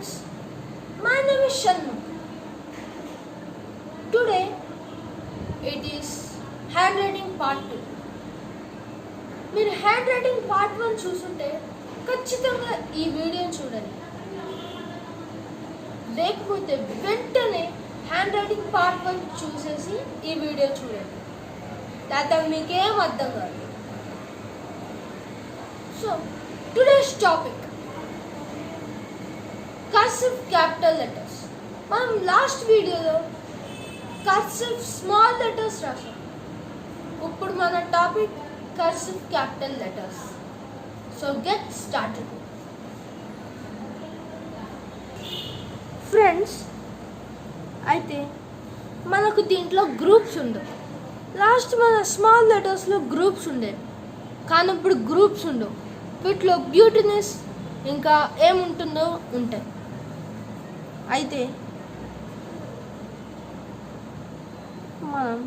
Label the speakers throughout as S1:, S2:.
S1: friends, my name is Shanmu. Today it is handwriting part 2. మీరు hand writing part 1 చూస్తుంటే ఖచ్చితంగా ఈ వీడియోని చూడండి. లేకపోతే వెంటనే హ్యాండ్ రైటింగ్ పార్ట్ 1 చూసేసి ఈ వీడియో చూడండి. లేకపోతే మీకేం అర్థం కాదు. So today's topic cursive capital letters. మనం లాస్ట్ వీడియోలో కర్సివ్ స్మాల్ లెటర్స్ రాసాం. ఇప్పుడు మన topic cursive capital letters. So get started. Friends, అయితే మనకు దీంట్లో గ్రూప్స్ ఉండవు. లాస్ట్ మన స్మాల్ లెటర్స్లో గ్రూప్స్ ఉండేవి, కానీ ఇప్పుడు గ్రూప్స్ ఉండవు. వీటిలో బ్యూటీనెస్ ఇంకా ఏముంటుందో ఉంటాయి. అయితే మనం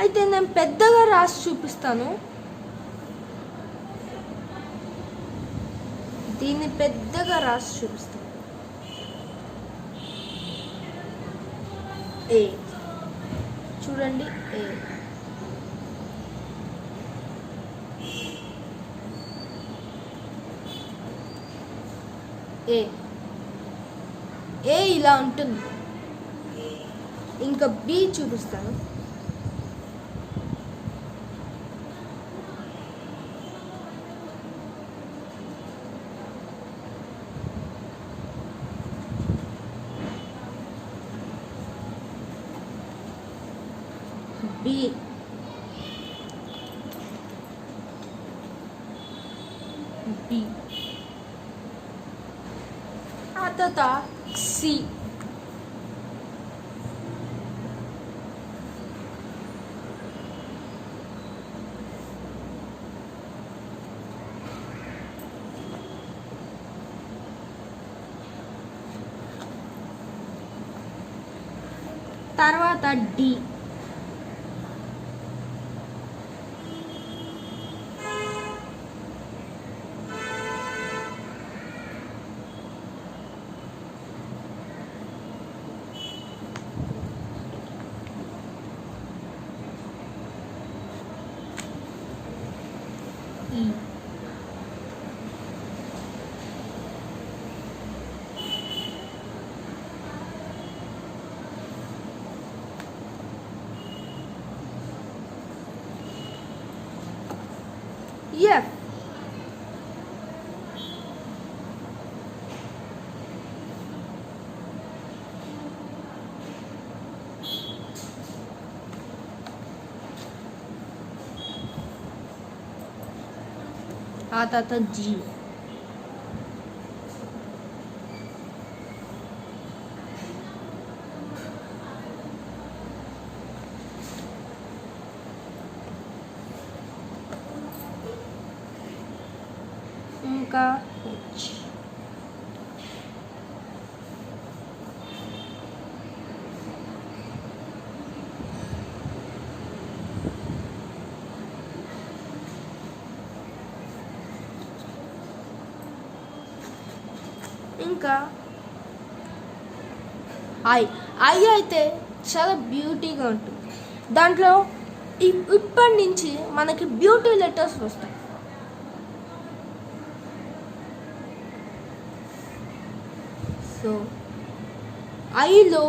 S1: అయితే నేను పెద్దగా రాసి చూపిస్తాను. దీన్ని పెద్దగా రాసి చూపిస్తాను. ఏ చూడండి, ఏ ఏ ఇలా ఉంటుంది. ఇంకా బి చూపిస్తాను. బి బి ఆ తర్వాత సి తర్వాత డి ఈ ఎఫ్ ఆ తర్వాత జీ ఇంకా హెచ్ ఇంకా ఐ అయితే చాలా బ్యూటీగా ఉంటుంది. దాంట్లో ఇప్పటి నుంచి మనకి బ్యూటీ లెటర్స్ వస్తాయి. సో ఐలో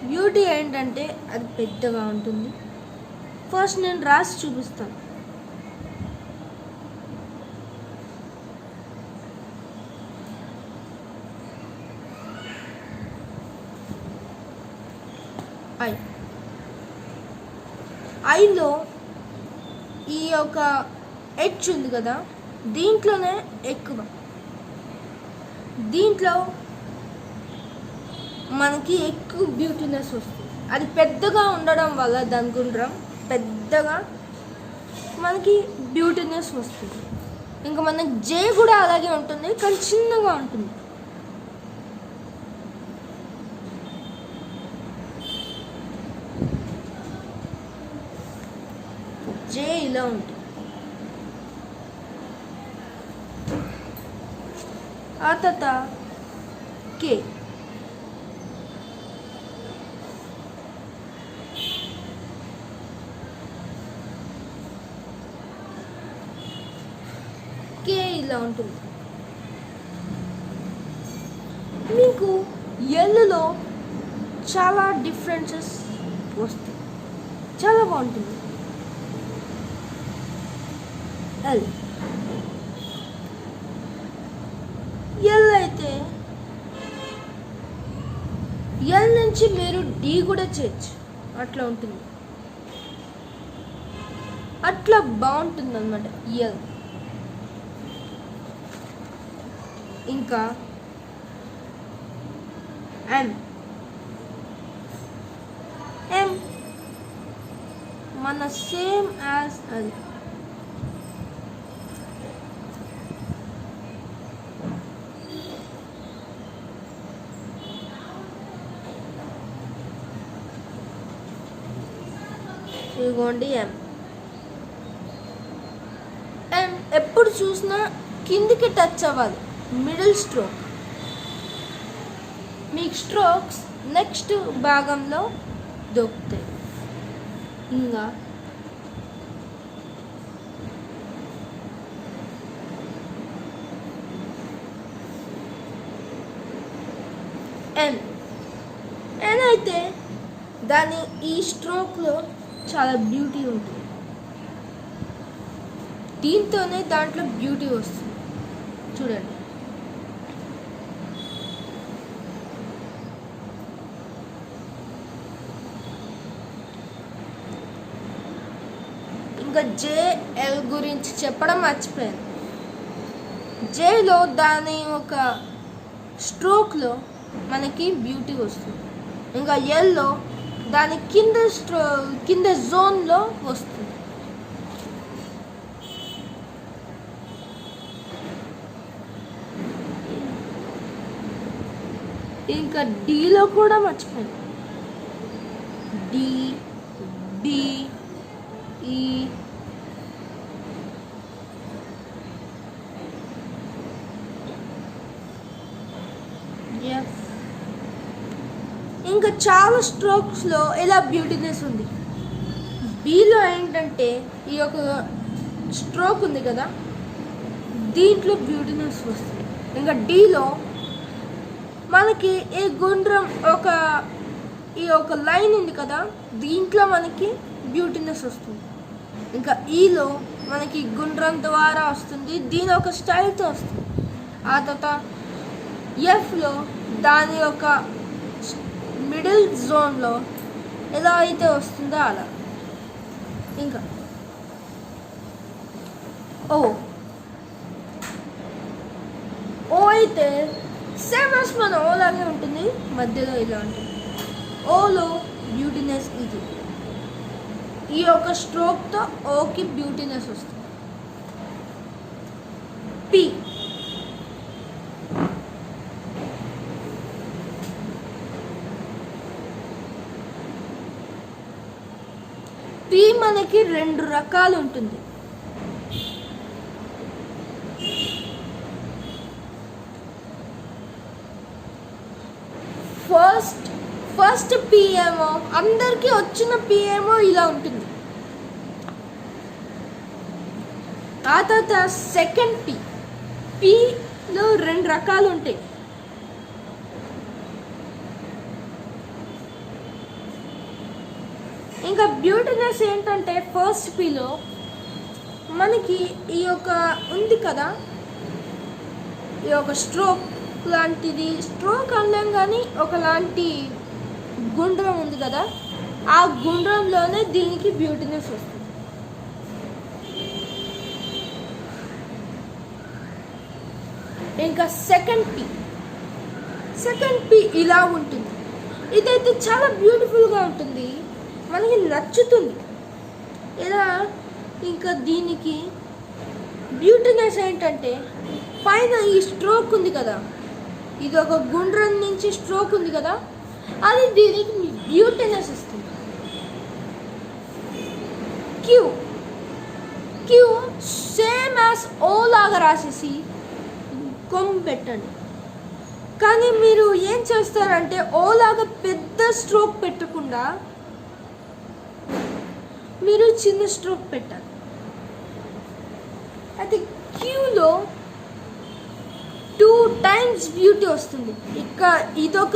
S1: బ్యూటీ ఏంటంటే అది పెద్దగా ఉంటుంది. ఫస్ట్ నేను రాసి చూపిస్తాను. ఐలో ఈ యొక్క హెచ్ ఉంది కదా, దీంట్లోనే ఎక్కువ. దీంట్లో మనకి ఎక్కువ బ్యూటీనెస్ వస్తుంది. అది పెద్దగా ఉండడం వల్ల దాని గుండ్రం పెద్దగా మనకి బ్యూటీనెస్ వస్తుంది. ఇంకా మనకి జే కూడా అలాగే ఉంటుంది, కానీ చిన్నగా ఉంటుంది. జే ఇలా ఉంటుంది. ఆ తర్వాత కే. కే ఇలా ఉంటుంది. మీకు ఎల్లులో చాలా డిఫరెన్సెస్ వస్తాయి, చాలా బాగుంటుంది. ఎల్ ఎల్ అయితే ఎల్ నుంచి మీరు డి కూడా చేయొచ్చు, అట్లా ఉంటుంది, అట్లా బాగుంటుంది అన్నమాట ఎల్. ఇంకా ఎం ఎం మన సేమ్ యాజ్ అది. ఇదిగోండి ఎం. ఎం ఎప్పుడు చూసినా కిందికి టచ్ అవ్వాలి, మిడిల్ స్ట్రోక్. మీకు స్ట్రోక్స్ నెక్స్ట్ భాగంలో దొరుకుతాయి. ఇంకా ఎన్ ఎన్ అయితే దాని ఈ స్ట్రోక్లో చాలా బ్యూటీ ఉంటుంది, దీంతోనే దాంట్లో బ్యూటీ వస్తుంది. చూడండి, ఇంకా జేఎల్ గురించి చెప్పడం మర్చిపోయాను. జేలో దాని ఒక స్ట్రోక్లో మనకి బ్యూటీ వస్తుంది. ఇంకా ఎల్లో దాని కింద జోన్లో వస్తుంది. ఇంకా డీలో కూడా మర్చిపోయాను. డి, బి, ఈ, ఎఫ్. ఇంకా చాలా స్ట్రోక్స్లో ఇలా బ్యూటీనెస్ ఉంది. బిలో ఏంటంటే ఈ యొక్క స్ట్రోక్ ఉంది కదా, దీంట్లో బ్యూటీనెస్ వస్తుంది. ఇంకా డీలో మనకి ఈ గుండ్రం ఈ ఒక లైన్ ఉంది కదా, దీంట్లో మనకి బ్యూటీనెస్ వస్తుంది. ఇంకా ఈలో మనకి గుండ్రం ద్వారా వస్తుంది, దీని ఒక స్టైల్తో వస్తుంది. ఆ తర్వాత ఎఫ్లో దాని యొక్క మిడిల్ జోన్లో ఎలా అయితే వస్తుందో అలా. ఇంకా ఓ అయితే సేమ్ యాజ్ మన ఓ లాగే ఉంటుంది, మధ్యలో ఇలా ఉంటుంది. ఓలో బ్యూటీనెస్ ఇది, ఈ యొక్క స్ట్రోక్తో ఓకి బ్యూటీనెస్ వస్తుంది. పి పి మనకి 2 రకాలు ఉంటుంది. ఫస్ట్ పి ఏమో అందరికీ వచ్చిన పి ఏమో ఇలా ఉంటుంది. ఆ తర్వాత సెకండ్ పిలో 2 రకాలు ఉంటాయి. ఇంకా బ్యూటీనెస్ ఏంటంటే ఫస్ట్ పిలో మనకి ఈ యొక్క ఉంది కదా, ఈ యొక్క స్ట్రోక్ లాంటిది, స్ట్రోక్ అనలేం కానీ ఒకలాంటి గుండ్రం ఉంది కదా, ఆ గుండ్రంలోనే దీనికి బ్యూటీనెస్ వస్తుంది. ఇంకా సెకండ్ పి ఇలా ఉంటుంది. ఇదైతే చాలా బ్యూటిఫుల్గా ఉంటుంది, మనకి నచ్చుతుంది. ఇలా ఇంకా దీనికి బ్యూటీనెస్ ఏంటంటే పైన ఈ స్ట్రోక్ ఉంది కదా, ఇది ఒక గుండ్రం నుంచి స్ట్రోక్ ఉంది కదా, అది దీనికి బ్యూటీనెస్ ఇస్తుంది. క్యూ సేమ్ యాజ్ ఓ లాగా రాసేసి కొమ్ము పెట్టండి. కానీ మీరు ఏం చేస్తారంటే ఓలాగా పెద్ద స్ట్రోక్ పెట్టకుండా మీరు చిన్న స్ట్రోక్ పెట్టాలి. అయితే క్యూలో 2 times బ్యూటీ వస్తుంది. ఇదొక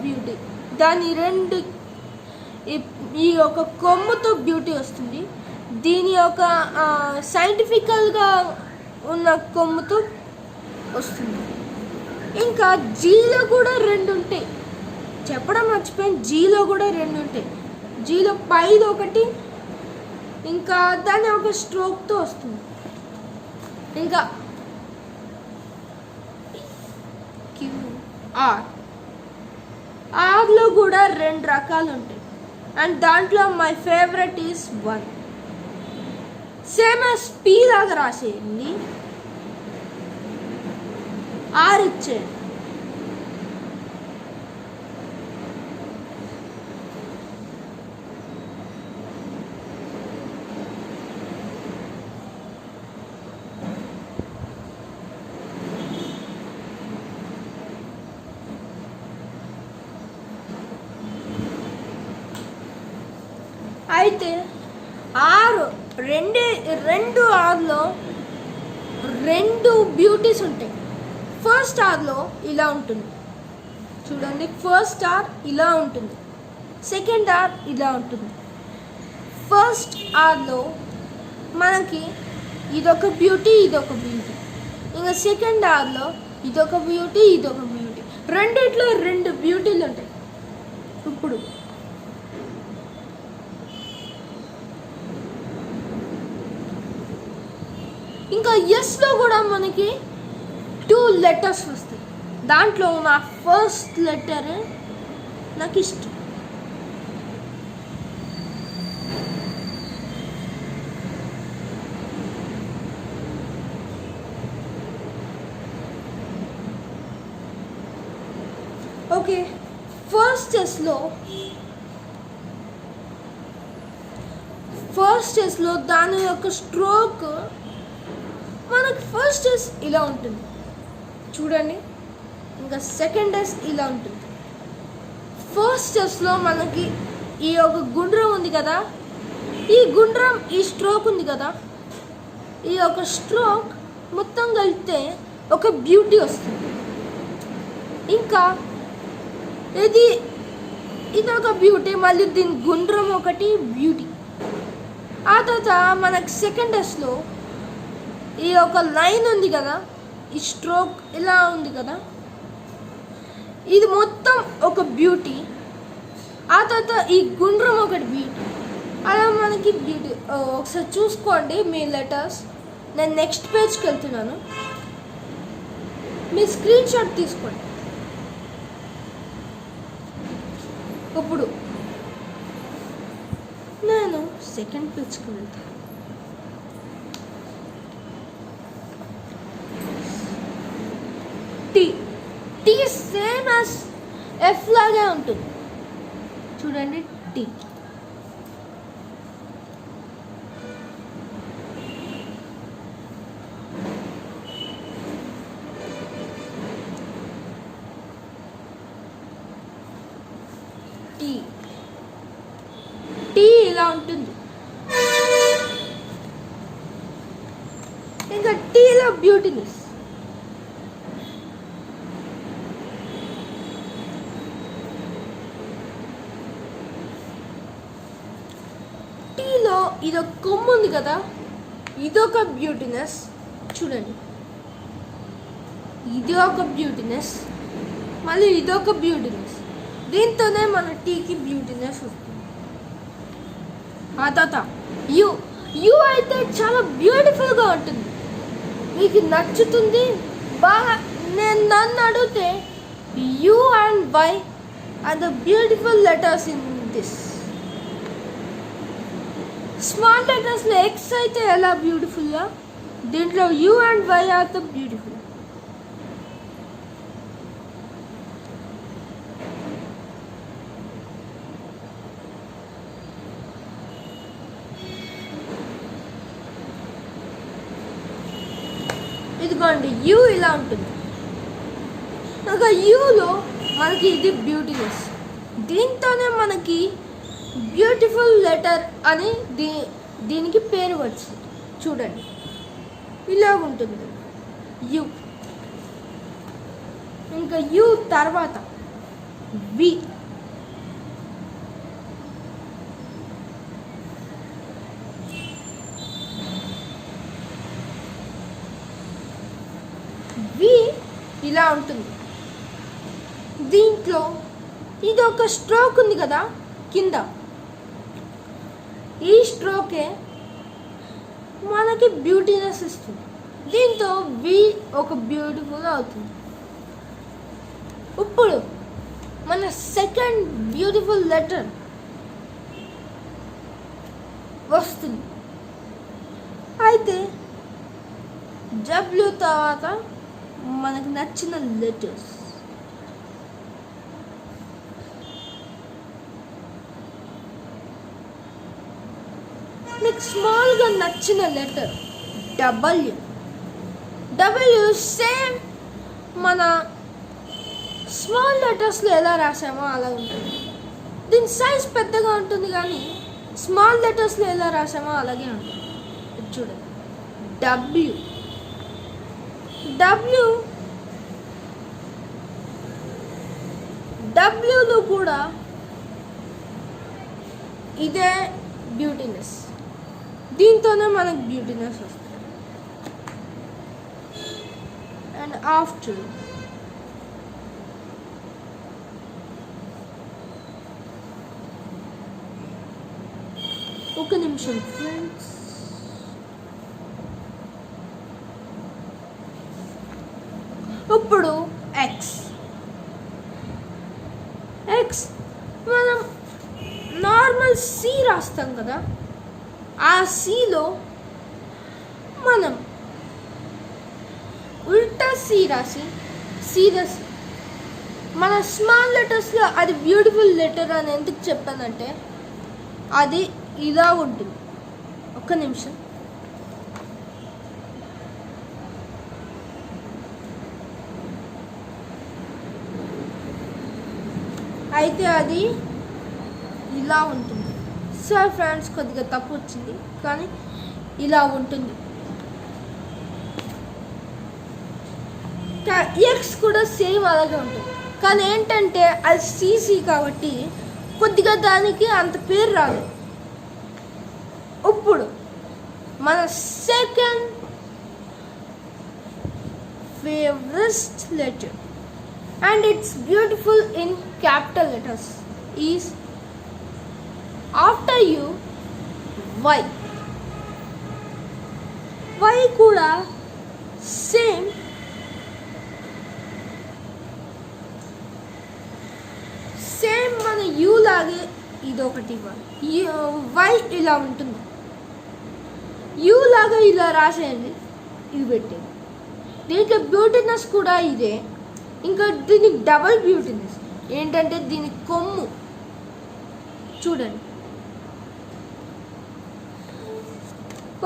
S1: బ్యూటీ, దాని రెండు ఈ యొక్క కొమ్ముతో బ్యూటీ వస్తుంది. దీని యొక్క సైంటిఫికల్గా ఉన్న కొమ్ముతో వస్తుంది. ఇంకా జీలో కూడా 2 ఉంటాయి, చెప్పడం మర్చిపోయాను. జీలో కూడా 2 ఉంటాయి. జీలో పైది ఒకటి, ఇంకా దాని ఒక స్ట్రోక్తో వస్తుంది. ఇంకా ఆర్లో కూడా 2 రకాలు ఉంటాయి. అండ్ దాంట్లో my favourite is 1. Same as P లాగా రాసేయండి, ఆర్ ఇచ్చేయండి. అయితే రెండు ఆర్లో 2 బ్యూటీస్ ఉంటాయి. ఫస్ట్ ఆర్లో ఇలా ఉంటుంది చూడండి. ఫస్ట్ ఆర్ ఇలా ఉంటుంది, సెకండ్ ఆర్ ఇలా ఉంటుంది. ఫస్ట్ ఆర్లో మనకి ఇదొక బ్యూటీ, ఇంకా సెకండ్ ఆర్లో ఇదొక బ్యూటీ. రెండిట్లో 2 బ్యూటీలు ఉంటాయి. ఇప్పుడు ఇంకా ఎస్లో కూడా మనకి 2 letters వస్తాయి. దాంట్లో నా ఫస్ట్ లెటర్ నాకు ఇష్టం. ఓకే, ఫస్ట్ ఎస్లో దాని యొక్క స్ట్రోక్ మనకి ఫస్ట్ ఎస్ ఇలా ఉంటుంది చూడండి. ఇంకా సెకండ్ ఎస్ ఇలా ఉంటుంది. ఫస్ట్ ఎస్లో మనకి ఈ ఒక గుండ్రం ఉంది కదా, ఈ స్ట్రోక్ ఉంది కదా, ఈ ఒక స్ట్రోక్ మొత్తం కలిపితే ఒక బ్యూటీ వస్తుంది. ఇంకా ఇదొక బ్యూటీ, మళ్ళీ దీని గుండ్రం ఒకటి బ్యూటీ. ఆ తర్వాత మనకి సెకండ్ ఎస్లో ఈ ఒక లైన్ ఉంది కదా, ఈ స్ట్రోక్ ఇలా ఉంది కదా, ఇది మొత్తం ఒక బ్యూటీ. ఆ తర్వాత ఈ గుండ్రం ఒకటి బ్యూటీ. అలా మనకి బ్యూటీ. ఒకసారి చూసుకోండి మీ లెటర్స్. నేను నెక్స్ట్ పేజ్కి వెళ్తున్నాను, మీ స్క్రీన్ షాట్ తీసుకోండి. ఇప్పుడు నేను సెకండ్ పేజ్కి వెళ్తాను. టీ సేమ్ యాజ్ ఎఫ్ లాగే ఉంటుంది చూడండి. టీ ఇలా ఉంటుంది. ఇంకా టీలో బ్యూటీనెస్. టీలో ఇదొక కొమ్ము ఉంది కదా, ఇదొక బ్యూటీనెస్ చూడండి. ఇది ఒక బ్యూటీనెస్, మళ్ళీ ఇదొక బ్యూటీనెస్. దీంతోనే మన టీకి బ్యూటీనెస్ వస్తుంది. ఆ తర్వాత యు అయితే చాలా బ్యూటిఫుల్గా ఉంటుంది, మీకు నచ్చుతుంది బాగా. నన్ను అడిగితే u and y are the beautiful letters in this. Small లెటర్స్లో ఎక్స్ అయితే ఎలా బ్యూటిఫుల్గా, దీంట్లో u and y are the beautiful. ఇదిగోండి యూ ఇలా ఉంటుంది. ఇంకా యూలో మనకి ఇది బ్యూటీనెస్. దీంతోనే మనకి బ్యూటిఫుల్ లెటర్ అని దీనికి పేరు వచ్చింది. చూడండి ఇలా ఉంటుంది యు. ఇంకా యు తర్వాత వి. వి ఇలా ఉంటుంది. దీంట్లో ఇది ఒక స్ట్రోక్ ఉంది కదా కింద, ఈ స్ట్రోకే మనకి బ్యూటీనెస్ ఇస్తుంది. దీంతో వి ఒక బ్యూటిఫుల్ అవుతుంది. ఇప్పుడు మన సెకండ్ బ్యూటిఫుల్ లెటర్ వస్తుంది. అయితే డబ్ల్యూ తర్వాత మనకు నచ్చిన లెటర్స్. మీకు స్మాల్గా నచ్చిన లెటర్ డబ్ల్యూ. డబ్ల్యూ సేమ్ మన స్మాల్ లెటర్స్లో ఎలా రాసామో అలా ఉంటుంది. దీని సైజ్ పెద్దగా ఉంటుంది కానీ స్మాల్ లెటర్స్లో ఎలా రాసామో అలాగే ఉంటుంది. చూడండి డబ్ల్యూ. డబ్ల్యూలో కూడా ఇదే బ్యూటీనెస్. దీంతోనే మనకు బ్యూటీనెస్ వస్తుంది. అండ్ ఆఫ్టర్ ఒక నిమిషం ఫ్రెండ్స్. ఇప్పుడు ఎక్స్. మనం నార్మల్ సి రాస్తాం కదా, ఆ సిలో మనం ఉల్టా సి రాసి సీరియస్ మన స్మాల్ లెటర్స్లో అది బ్యూటిఫుల్ లెటర్ అని ఎందుకు చెప్పానంటే అది ఇలా ఉంటుంది. ఒక్క నిమిషం. అయితే అది ఇలా ఉంటుంది. సార్ ఫ్రెండ్స్ కొద్దిగా తప్పు వచ్చింది కానీ ఇలా ఉంటుంది. ఎక్స్ కూడా సేమ్ అలాగే ఉంటుంది కానీ ఏంటంటే అది సిసి కాబట్టి కొద్దిగా దానికి అంత పేరు రాదు. ఇప్పుడు మన second favourite letter and it's beautiful in capital letters is after you Y. Y కూడా సేమ్ మన యూ లాగే ఇదొకటి Y ఇలా ఉంటుంది. యూ లాగా ఇలా రాసేయండి, ఇది పెట్టేది. దీంట్లో బ్యూటీనెస్ కూడా ఇదే. ఇంకా దీనికి డబల్ బ్యూటీనెస్ ఏంటంటే దీని కొమ్ము చూడండి.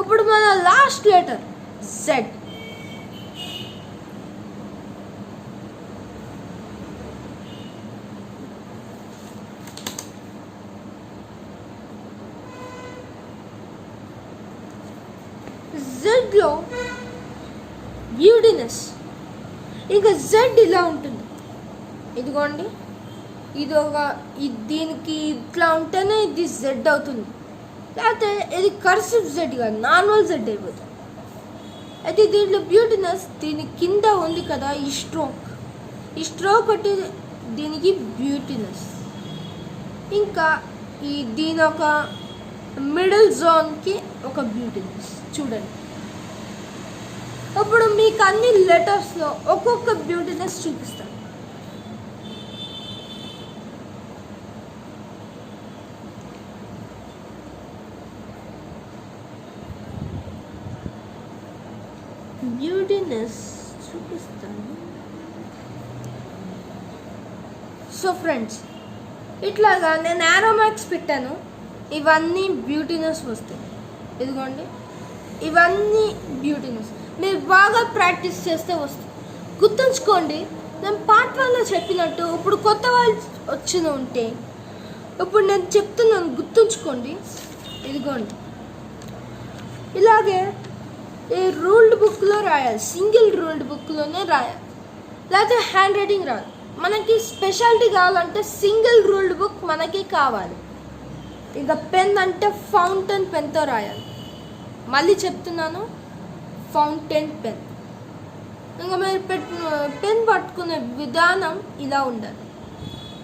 S1: ఇప్పుడు మన లాస్ట్ లెటర్ జెడ్. జెడ్లో బ్యూటీనెస్. ఇంకా జెడ్ ఇలా ఉంటుంది. ఇదిగోండి దీనికి ఇట్లా ఉంటేనే ఇది జెడ్ అవుతుంది, లేకపోతే ఇది కర్సివ్ జెడ్ కాదు నార్మల్ జెడ్ అయిపోతుంది. అయితే దీంట్లో బ్యూటీనెస్ దీని కింద ఉంది కదా ఈ స్ట్రోక్ ఒకటి దీనికి బ్యూటీనెస్. ఇంకా దీని ఒక మిడిల్ జోన్కి ఒక బ్యూటీనెస్ చూడండి. ఇప్పుడు మీకు అన్ని లెటర్స్లో ఒక్కొక్క బ్యూటీనెస్ చూపిస్తాను. సో ఫ్రెండ్స్ ఇట్లాగా నేను యారో మార్క్స్ పెట్టాను. ఇవన్నీ బ్యూటీనెస్ వస్తాయి. ఇదిగోండి ఇవన్నీ బ్యూటీనెస్. మీరు బాగా ప్రాక్టీస్ చేస్తే వస్తుంది. గుర్తుంచుకోండి, నేను పార్ట్ 1లో చెప్పినట్టు ఇప్పుడు కొత్త వాళ్ళు వచ్చిన ఉంటే ఇప్పుడు నేను చెప్తున్నాను, గుర్తుంచుకోండి. ఇదిగోండి, ఇలాగే ఈ రూల్డ్ బుక్లో రాయాలి, సింగిల్ రూల్డ్ బుక్లోనే రాయాలి, లేకపోతే హ్యాండ్ రైటింగ్ రాదు. మనకి స్పెషాలిటీ కావాలంటే సింగిల్ రూల్డ్ బుక్ మనకి కావాలి. ఇంకా పెన్ అంటే ఫౌంటైన్ పెన్తో రాయాలి. మళ్ళీ చెప్తున్నాను, ఫౌంటైన్ పెన్. ఇంకా మీరు పెన్ పట్టుకునే విధానం ఇలా ఉండాలి.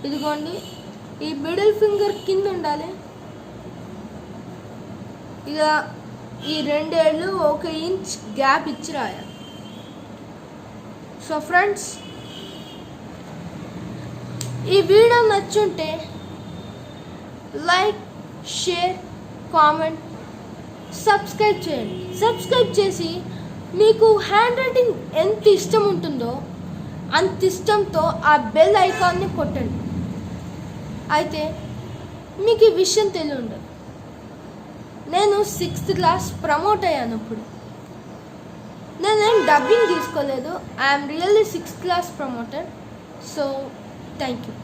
S1: ఇదిగోండి, ఈ మిడిల్ ఫింగర్ కింద ఉండాలి. ఇక ఈ 2 ఏళ్ళు 1 ఇంచ్ గ్యాప్ ఇచ్చి రాయాలి. సో ఫ్రెండ్స్, ఈ వీడియో నచ్చుంటే లైక్, షేర్, కామెంట్, సబ్స్క్రైబ్ చేయండి. సబ్స్క్రైబ్ చేసి మీకు హ్యాండ్ రైటింగ్ ఎంత ఇష్టం ఉంటుందో అంత ఇష్టంతో ఆ బెల్ ఐకాన్ని కొట్టండి. అయితే మీకు ఈ విషయం తెలియదు, నేను 6th క్లాస్ ప్రమోట్ అయ్యాను. ఇప్పుడు నేనేం డబ్బింగ్ తీసుకోలేదు. I'm really 6th class promoter. So thank you.